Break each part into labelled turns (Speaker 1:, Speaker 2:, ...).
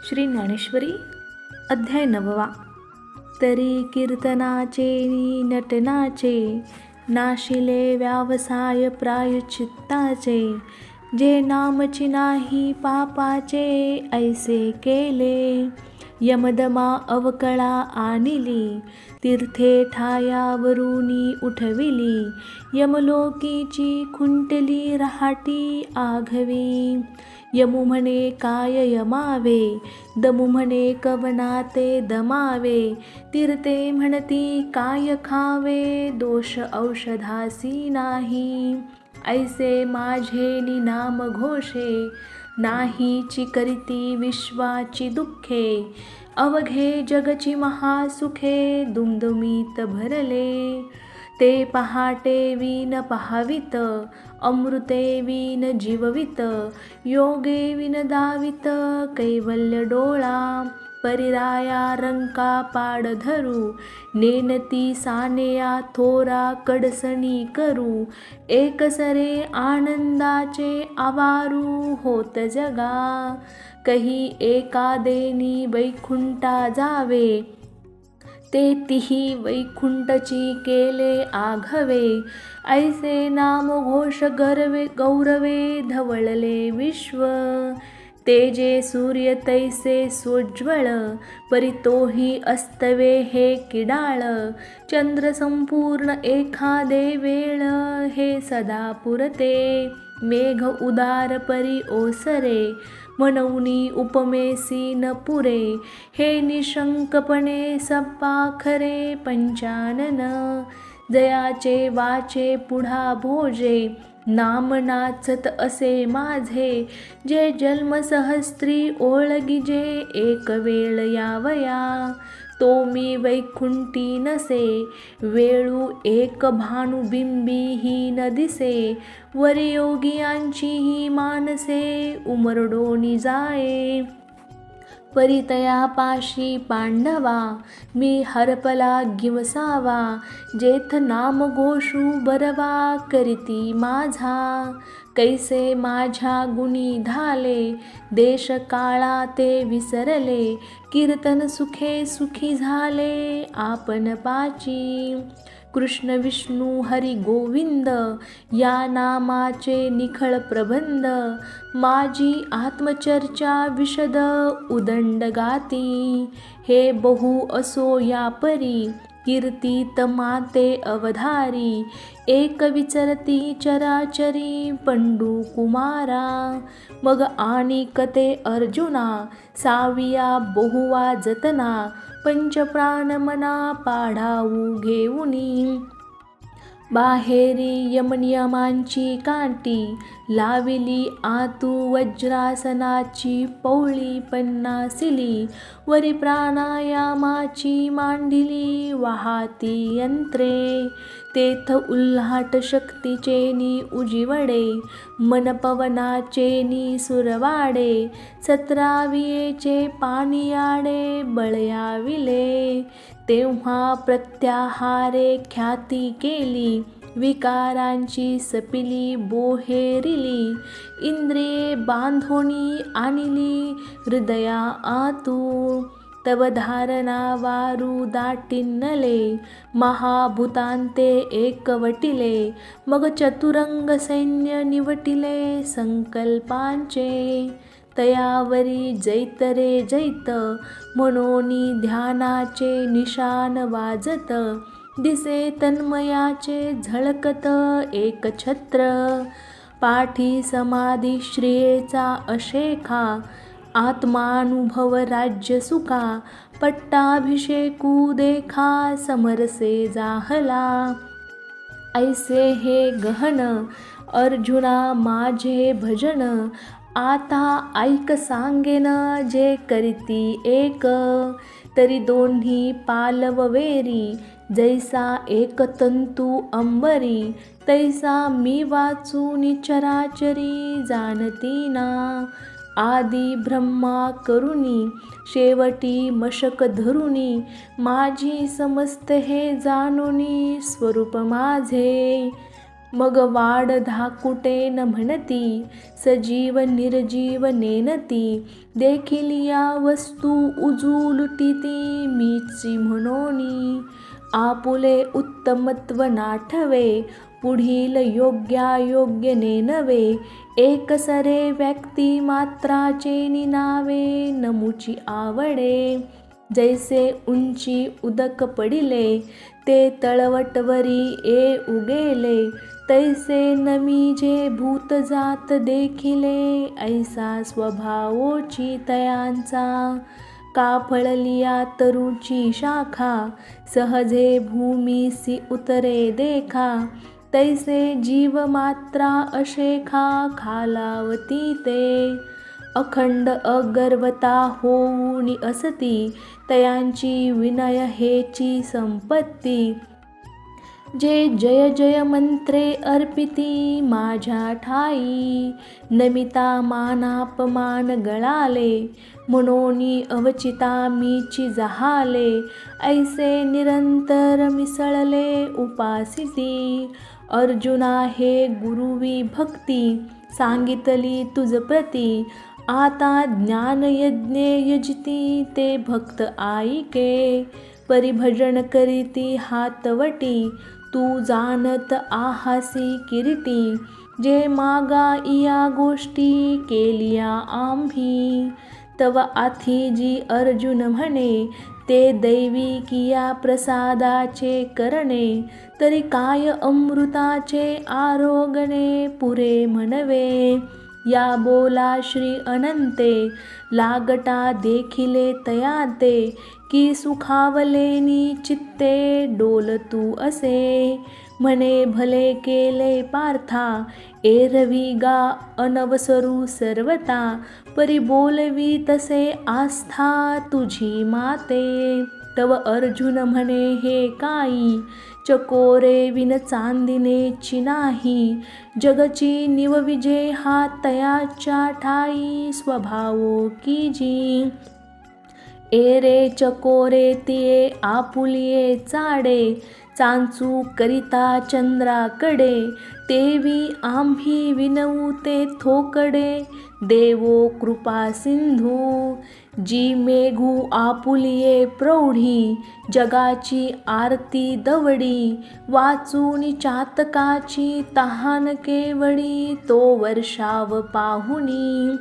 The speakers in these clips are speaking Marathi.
Speaker 1: श्री ज्ञानेश्वरी अध्याय 9. तरी कीर्तनाचे नटनाचे नाशिले व्यावसाय प्रायश्चित्ताचे. जे नामची नाही पापाचे ऐसे केले. यमदमा अवकळा आणिली तीर्थे ठायावरुनी उठविली. यमलोकीची खुंटली रहाटी आघवी. यमू म्हणे काय यमावे दमू म्हणे कवनाते दमावे. तीर्थे म्हणती काय खावे दोष औषधासी नाही. ऐसे माझे नाम घोषे नाहीची करीती विश्वाची दुःखे. अवघे जगची महासुखे दुमदुमीत भरले. ते पहाटे विन पहावित अमृते विन जीववित. योगे विन दावित कैवल्य डोळा. परिराया रंका पाड धरू नेनती सानेया थोरा कडसणी करू. एकसरे आनंदाचे आवारू होत जगा. कही एका देनी वैकुंठा जावे ते तिही वैकुंठची केले आघवे. ऐसे नाम घोष गौरवे धवळले विश्व. तेजे सूर्य तैसे सोज्वळ परितोही अस्तवे हे किडाळ. चंद्र संपूर्ण एखादे वेळ हे सदा पुरते. मेघ उदार परी ओसरे म्हणूनी उपमेसी न पुरे. हे निशंकपणे सप्पा खरे पंचानन. जयाचे वाचे पुढा भोजे नाम नाचत असे माझे. जे जन्म सहस्त्री ओळगिजे एक वेळ यावया. तो मी वैकुंठी नसे वेळू एक भानुबिंबी ही न दिसे. वरी योगियांची ही मानसे उमरडोनी जाये. परितया पाशी पांडवा मी हरपला गिवसावा. जेथ नाम घोषू बरवा करीती माझा. कैसे माझ्या गुणी धाले देश काळा ते विसरले. कीर्तन सुखे सुखी झाले आपण पाची. कृष्ण विष्णू हरी गोविंद या नामाचे निखळ प्रबंध. माझी आत्मचर्चा विशद उदंड गाती. हे बहु असो या परी कीर्तीत माते अवधारी. एक विचरती चराचरी पंडू कुमारा. मग आणि कते अर्जुना साविया बहुवा जतना. पंचप्राण मना पाढाऊ घेऊनी. बाहेरी यमनियमांची काठी लाविली आतू वज्रासनाची पौळी पन्नासिली. वरी प्राणायामाची मांडिली वाहाती यंत्रे. तेथ उल्हाट शक्तीचेनी उजिवडे मन पवनाचेनी सुरवाडे. 17 पानियाडे बळयाविले. तेव्हा प्रत्याहारे ख्याती केली विकारांची सपिली बोहेरिली. इंद्रिये बांधोनी आणिली हृदया आतू. तव धारणा वारू दाटिन्नले महाभूतांते एकवटिले. मग चतुरंग सैन्य निवटिले संकल्पांचे. तयावरी जैतरे जैत म्हणोनी ध्यानाचे निशान वाजत. दिसे तन्मयाचे झळकत एक छत्र. पाठी समाधी श्रियेचा अशेखा. आत्मानुभव राज्य सुखा. पट्टाभिषेकू देखा समरसे जाहला. ऐसे हे गहन अर्जुना माझे भजन. आता ऐक सांगेन जे करीती एक. तरी दोन्ही पालववेरी जैसा एक तंतू अंबरी. तैसा मी वाचून चराचरी जाणती ना. आदी ब्रह्मा करुणी शेवटी मशक धरुनी. माझी समस्त हे जाणुनी स्वरूप माझे. मग वाढ धाकुटे न म्हणती, सजीव निर्जीव नेनती. देखील या वस्तू उजुलुटिती, मीची म्हणोनी. आपुले उत्तमत्व नाठवे, पुढील योग्यायोग्य नेनवे. एकसरे व्यक्ती मात्राचे निनावे, नमुची आवडे. जैसे उंची उदक पडिले, ते तळवटवरी ए उगेले. तैसे नमीजे भूत जात देखिले, ऐसा स्वभावोची तयांचा. का फळलिया तरुची शाखा, सहजे भूमीसी उतरे देखा. तैसे जीव मात्रा अशेखा, खालावती ते. अखंड अगर्वता होऊनी असती, तयांची विनय हेची संपत्ती. जे जय जय मंत्रे अर्पिती, माझ्या ठाई. नमिता मानापमान गळाले, म्हणोनी अवचिता मीची जहाले. ऐसे निरंतर मिसळले उपासिती. अर्जुना हे गुरुवी भक्ती, सांगितली तुझ प्रती. आता ज्ञानयज्ञे यजिती, ते भक्त आईके. परिभजन करीती हातवटी, तू जाणत आहासी किरीटी. जे मागा इया गोष्टी, केलिया आम्ही. तव आथी जी अर्जुन म्हणे, ते दैवी किया प्रसादाचे करणे. तरी काय अमृताचे आरोगणे, पुरे म्हणवे. या बोला श्री अनंते, लागटा देखिले तयाते. की सुखावलेनी चित्ते, डोलतू असे. म्हणे भले केले पार्था, एरवी गा अनवसरू सर्वता. परी बोलवी तसे आस्था, तुझी माते. तव अर्जुन म्हणे हे काई, चकोरे विन चांदिनेची नाही. जगची निवविजे हा तयाच्या ठाई, स्वभावो की जी. ए रे चकोरे तिये आपुलिये चाडे, चांचू करिता चंद्राकडे. तेवी आम्ही विनवू ते थोकडे, देवो कृपा सिंधू. जी मेघू आपुलिये प्रौढी, जगाची आरती दवडी. वाचूनी चातकाची तहान केवडी, तो वर्षाव पाहुनी.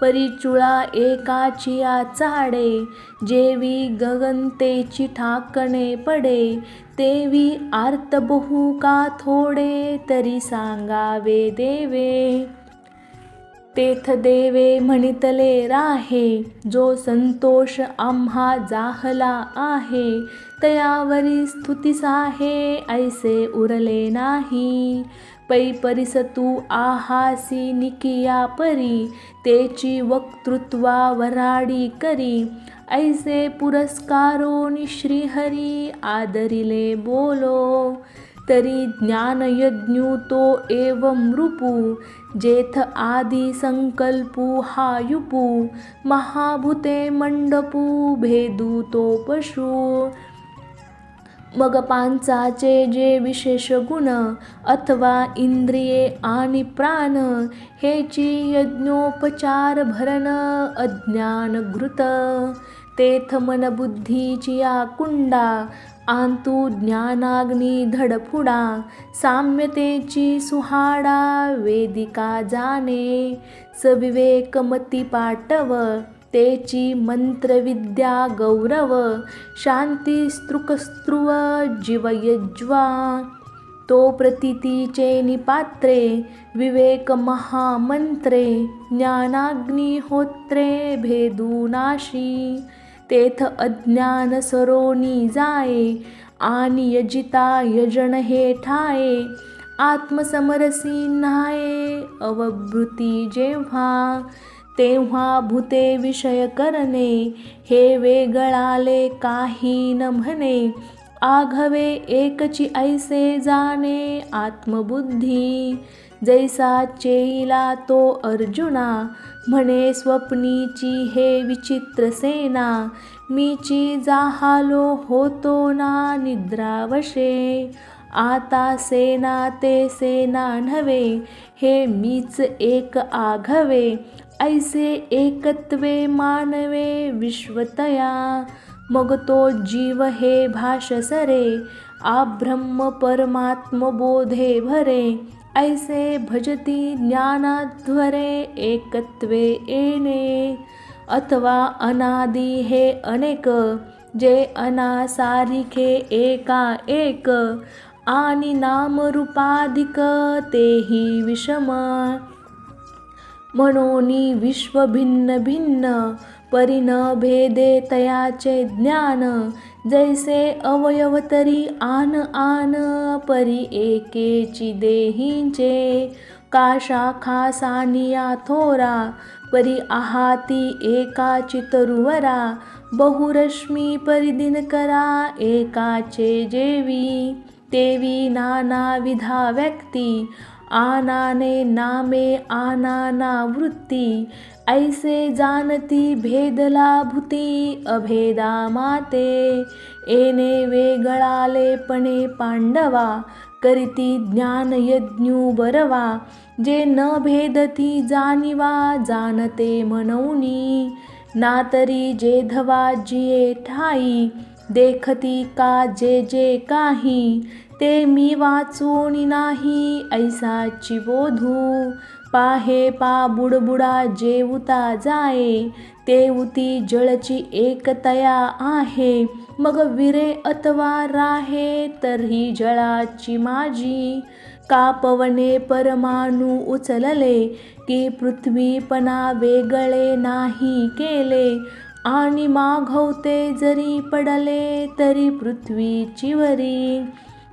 Speaker 1: परिचुळा एकाचिया चाडे, जेवी गगनतेची ठाकणे पडे. तेवी आर्त बहु का थोडे, तरी सांगावे देवे. तेथ देवे म्हणितले राहे, जो संतोष आम्हा जाहला आहे. तयावरी स्तुतिसाहे, ऐसे उरले नाही. पै परिसतू आहासी निकिया परी, तेची वक्तृत्वा वराडी करी. ऐसे पुरस्कारोनी श्रीहरी, आदरिले बोलो. तरी ज्ञानयज्ञू तो एवं रूपू, जेथ आदि संकल्पू हा युपू. महाभूते मंडपू, भेदू तो पशु. मग पांचाचे जे विशेष गुण, अथवा इंद्रिये आणि प्राण. हेची यज्ञोपचार भरण, अज्ञान घृत. तेथ मन बुद्धीची या कुंडा, आंतू ज्ञानाग्नी धडफुडा. साम्यतेची सुहाडा, वेदिका जाणे. सविवेक मती पाटव, तेची मंत्रविद्या गौरव. शांती स्तृकस्त्रुव जीवयज्वा, तो प्रतीतीचे निपात्रे. विवेक महामंत्रे, ज्ञानाग्निहोत्रे भेदूनाशी. तेथ अज्ञान सरोनी जाये, आणि यजिता यजन हे ठाये. आत्मसमरसी न्हाये, अवभृती जेव्हा. तेव्हा भूते विषय करणे, हे वेगळाले काही न म्हणे. आघवे एकची ऐसे जाणे, आत्मबुद्धी. जैसा चेईला तो अर्जुना, म्हणे स्वप्नीची हे विचित्र सेना. मीची जाहालो होतो ना निद्रावशे. आता सेना ते सेना नव्हे, हे मीच एक आघवे. ऐसे एकत्वे मानवे विश्वतया, मग तो जीव हे भाषसरे, आब्रह्म परमात्मबोधे भरे. ऐसे भजती ज्ञानाध्वरे एकत्वे येणे. अथवा अनादि हे अनेक, जे अनासारिखे एका एक. आणि नामरूपाधिक तेही विषम, म्हणोनी विश्व भिन्न भिन्न. परी न भेदे तयाचे ज्ञान, जैसे अवयव तरी आन आन. परी एकेची देहींचे, का शाखा सानिया थोरा. परी आहाती एकाची तरुवरा, बहुरश्मी परी दिनकरा. एकाचे जेवी तेवी नानाविधा व्यक्ती, आनाने नामे आनाना वृत्ती. ऐसे जाणती भेदला भूती, अभेदा माते. येणे वेगळालेपणे पांडवा, करीती ज्ञान यज्ञू बरवा. जे न भेदती जाणिवा, जाणते म्हणूनी. ना तरी जेधवा जिये ठाई, देखती का जे जे काही. ते मी वाचूनी नाही, ऐसाची बोधू. पाहे पा बुडबुडा जेवता जाये, तेवती जळची एकतया आहे. मग विरे अथवा राहे, तरी जळाची माझी. का पवने परमाणू उचलले, की पृथ्वीपणा वेगळे नाही केले. आणि मागवते जरी पडले, तरी पृथ्वीची वरी.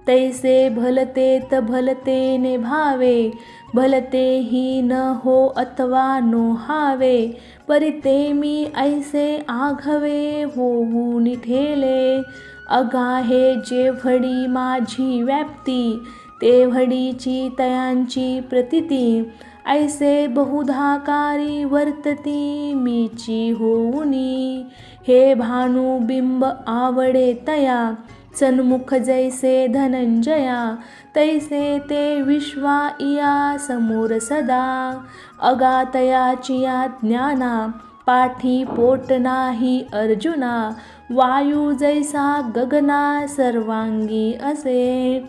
Speaker 1: तैसे भलतेत भलतेने भावे, भलतेही न हो अथवा नो हावे. परी ते मी ऐसे आघवे, होऊन ठेले. अगाहे जेव्हडी माझी व्याप्ती, तेव्हडीची तयांची प्रतीती. ऐसे बहुधाकारी वर्तती, मीची होऊनी. हे भानुबिंब आवडे तया, सन्मुख जैसे धनंजया. तैसे ते विश्वा इया समोर सदा. अगातयाचिया ज्ञाना, पाठी पोट नाही अर्जुना. वायू जैसा गगना, सर्वांगी असे.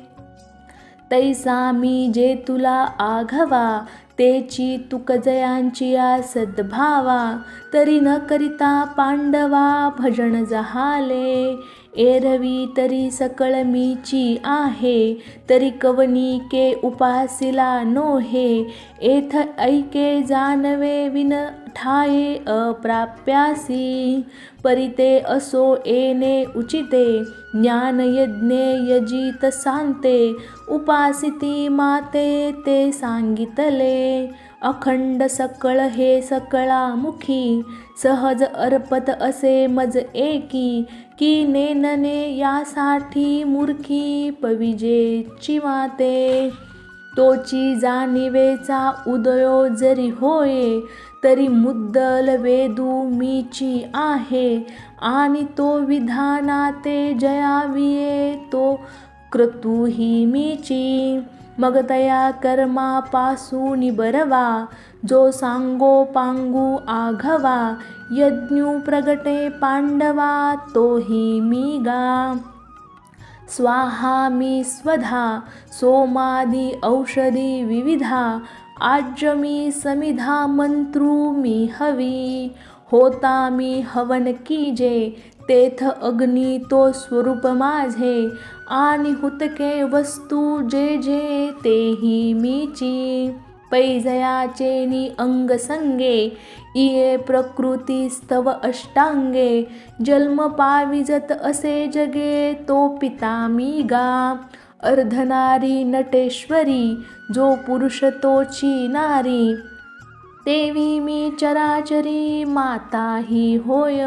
Speaker 1: तैसा मी जे तुला आघवा, तेची तुक जयांचिया सद्भावा. तरी न करिता पांडवा, भजन जहाले. एरवी तरी सकळ मीची आहे, तरी कवनीके उपासिला नोहे. एथ ऐके जाणवे विन ठाये अप्राप्यासी. परी ते असो येणे उचिते, ज्ञान यज्ञे यजित सांते. उपासिती माते ते सांगितले, अखंड सकळ हे सकळा मुखी. सहज अर्पत असे मज एकी, की नेनने यासाठी मूर्खी. पविजेची माते तोची जाणिवेचा उदयो जरी होये, तरी मुद्दल वेदू मीची आहे. आणि तो विधानाते जयाविये, तो क्रतुही मीची. मग तया कर्मापासून बरवा, जो सांगो पांगू आघवा. यज्ञू प्रगटे पांडवा, तोही मी गा. स्वाहा मी स्वधा, सोमादी औषधी विविधा. आज्य मी समिधा, मंत्रू मी हवी. होता मी हवन कीजे, तेथ अग्नी तो स्वरूप माझे. आणि हुतके वस्तू जे जे, तेही मीची. पैजयाचेनी अंग संगे, इये प्रकृती स्तव अष्टांगे. जन्म पाविजत असे जगे, तो पिता मी गा. अर्धनारी नटेश्वरी, जो पुरुष तोची नारी. देवी मी चराचरी, माताही होय.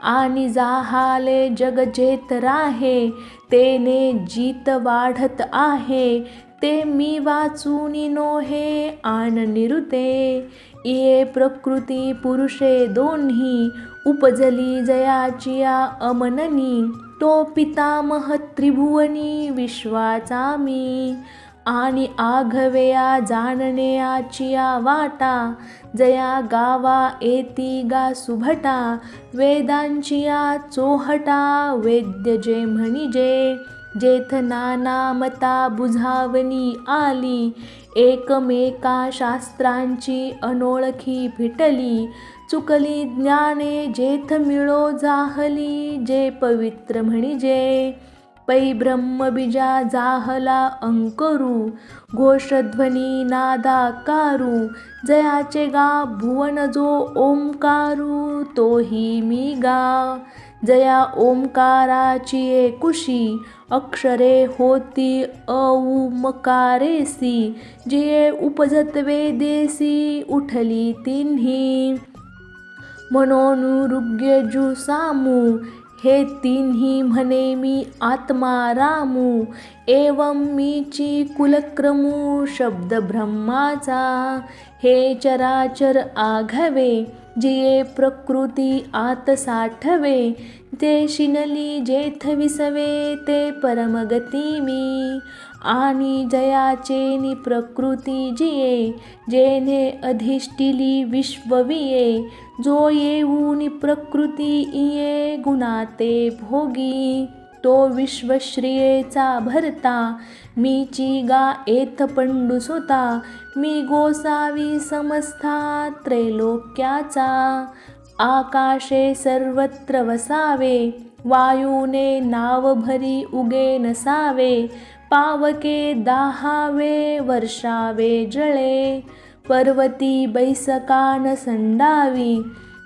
Speaker 1: आणि जाहाले जग जेत राहे, तेने जीत वाढत आहे. ते मी वाचूनी नोहे आन निरुते. इये प्रकृती पुरुषे दोन्ही, उपजली जयाचिया अमननी. तो पितामह त्रिभुवनी विश्वाचा मी, आणि आघवेया जाणण्याचिया वाटा, जया गावा येती गा सुभटा, वेदांचिया चोहटा, वेद्य जे म्हणिजे, जेथ नाना मता बुझावणी आली, एकमेका शास्त्रांची अनोळखी फिटली, चुकली ज्ञाने जेथ मिळो जाहली, जे पवित्र म्हणिजे, पै ब्रह्मबीजा जाहला अंकरू, घोषध्वनी नादाकारू, जयाचे गा भुवन जो ओंकारू, तोही मी गा, जया ओंकाराची एकुशी, अक्षरे होती औमकारेसी, जिये उपजतवे देसी, उठली तिन्ही, म्हणून ऋग्यजु सामू, हे तिन्ही म्हणे मी आत्मा रामू, एवं मीची कुलक्रमू, शब्द ब्रह्माचा, हे चराचर आघवे, जिये प्रकृती आत साठवे, ते शिनली जेथ विसवे, ते परमगती मी, आणि जयाचेनी प्रकृती जिये, जेने अधिष्ठिली विश्वविये, जो येऊनी प्रकृती इये, गुणाते भोगी, तो विश्वश्रियेचा भरता, मीची गा एथ पंडुसुता, मी गोसावी समस्था त्रैलोक्याचा, आकाशे सर्वत्र वसावे, वायूने नाव भरी उगे नसावे, पावके दाहावे वर्षावे जळे, पर्वती बैसकान संडावी,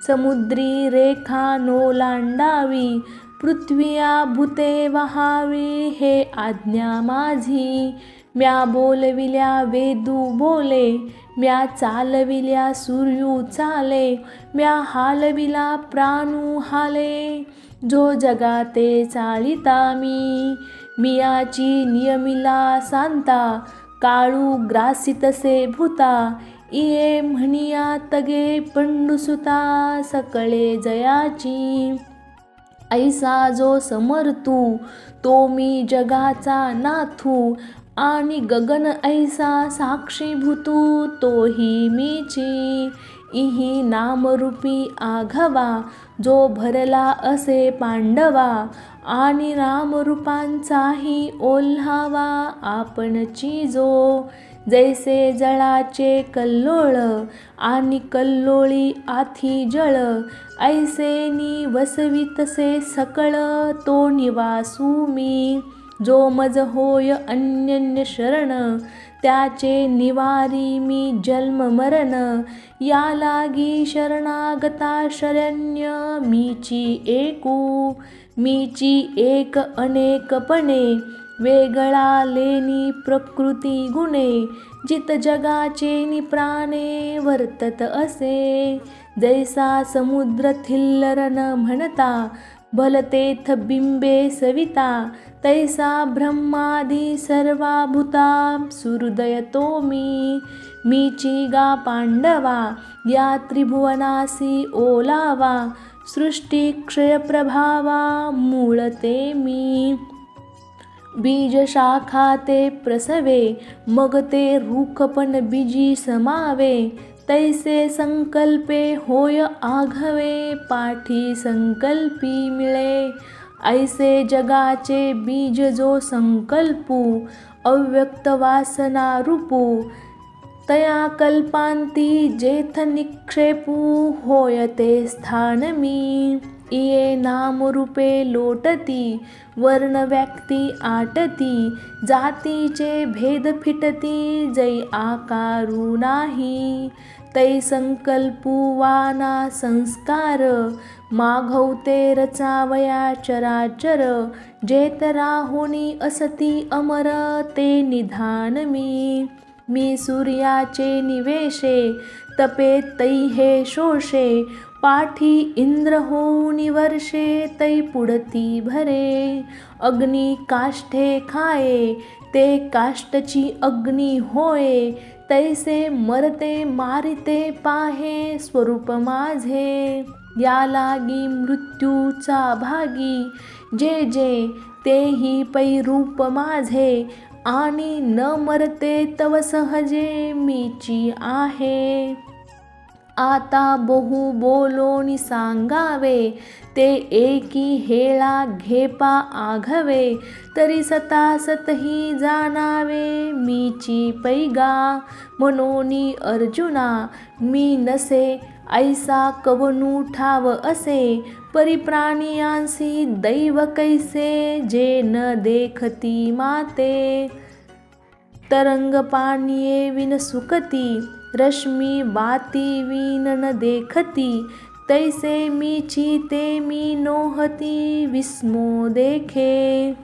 Speaker 1: समुद्री रेखा नोलांडावी, पृथ्विया भूते वहावी, हे आज्ञा माझी, म्या बोलविल्या वेदू बोले, म्या चालविल्या सूर्यू चाले, म्या हालविला प्राणू हाले, जो जगाते चालिता मी, मियाची नियमिला सांता, काळू ग्रासितसे भूता, इये म्हणिया तगे पंडुसुता, सकळे जयाची, ऐसा जो समर्थू, तो मी जगाचा नाथू, आणि गगन ऐसा साक्षीभूतू, तोही मीची, इही नामरूपी आघवा, जो भरला असे पांडवा, आणि नामरूपांचाही ओल्हावा आपणची जो, जैसे जळाचे कल्लोळ, आणि कल्लोळी आथी जळ, ऐसेनी वसवितसे सकळ, तो निवासू मी, जो मज होय अन्यन्य शरण, त्याचे निवारी मी जन्म मरण, या लागी शरणागता शरण्य, मीची एकू, मीची एक अनेकपणे, वेगळा लेनी प्रकृती गुणे, जित जगाचे निप्राणे वर्तत असे, जैसा समुद्र थिल्लरन म्हणता, भलतेथ बिंबे सविता, तैसा ब्रह्मादी सर्वा भूता, सुहृदय तो मी, मीची गा पांडवा, या त्रिभुवनासी ओलावा, सृष्टी क्षय प्रभावा, मूळ ते मी, बीज शाखा ते प्रसवे, मग ते रूखपण बीजी समावे, तैसे संकल्पे होय आघवे, पाठी संकल्पी मिळे, ऐसे जगाचे बीज जो संकल्पू, अव्यक्त वासना रूपू, तया कल्पांती जेथ निक्षेपू, होय ते स्थान मी, इये नामरूपे लोटती, वर्ण व्यक्ती आटती, जातीचे भेद फिटती, जै आकारू नाही, तै संकल्पू वाना संस्कार, माघवते रचावया चराचर, जेत राहुनी असती अमर, ते निधान मी सूर्याचे निवेशे, तपे तै हे शोषे, पाठी इंद्र होऊनी वर्षे, तै पुढती भरे, अग्नी काष्ठे खाये, ते काष्ठची अग्नी होये, तैसे मरते मारिते पाहे, स्वरूप माझे, या लागी मृत्यूचा भागी, जे जे तेही पै रूप माझे, आणि न मरते तव सहजे मीची आहे. आता बहु बोलोनी सांगावे, ते एकी हेळा घेपा आघवे, तरी सतासतही जाणावे मीची पैगा. मनोनी अर्जुना मी नसे, ऐसा कवनु ठाव असे, परिप्राणियांसी दैव कैसे, जे न देखती माते. तरंग पाणिये विन सुकती, रश्मी बाती विन न देखती, तैसे मीची ते मी नोहती विस्मो देखे.